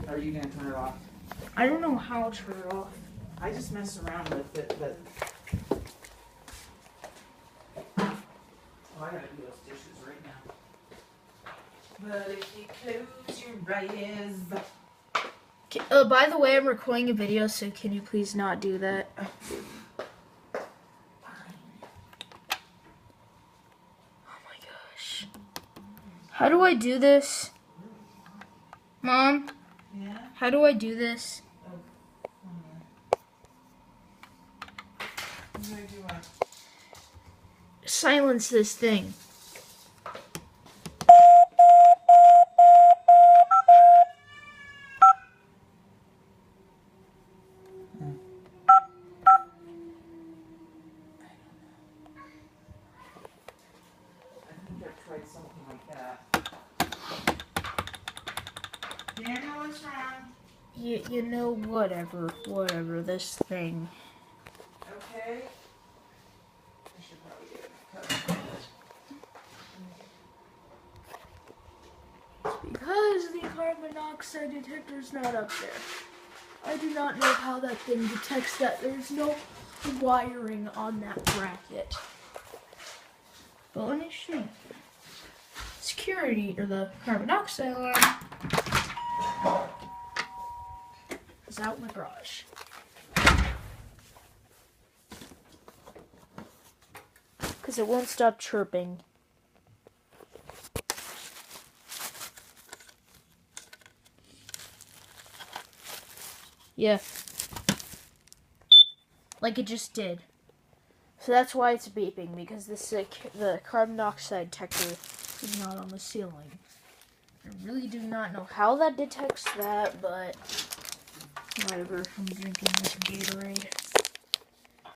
Or are you gonna turn it off? I don't know how to turn it off. I just mess around with it, but... Oh, I gotta do those dishes right now. But if you close your eyes... By the way, I'm recording a video, so can you please not do that? Oh my gosh. How do I do this? Mom? Yeah? How do I do this? What do I do? Silence this thing. Tried something like that. Daniel, what's wrong? You know, whatever, this thing. Okay. I should probably get it. It's because the carbon monoxide detector's not up there. I do not know how that thing detects that there's no wiring on that bracket. But let me show you. Security, or the carbon monoxide alarm, is out in the garage. Because it won't stop chirping. Yeah. Like it just did. So that's why it's beeping, because the carbon monoxide detector is not on the ceiling. I really do not know how that detects that, but whatever. I'm drinking this Gatorade.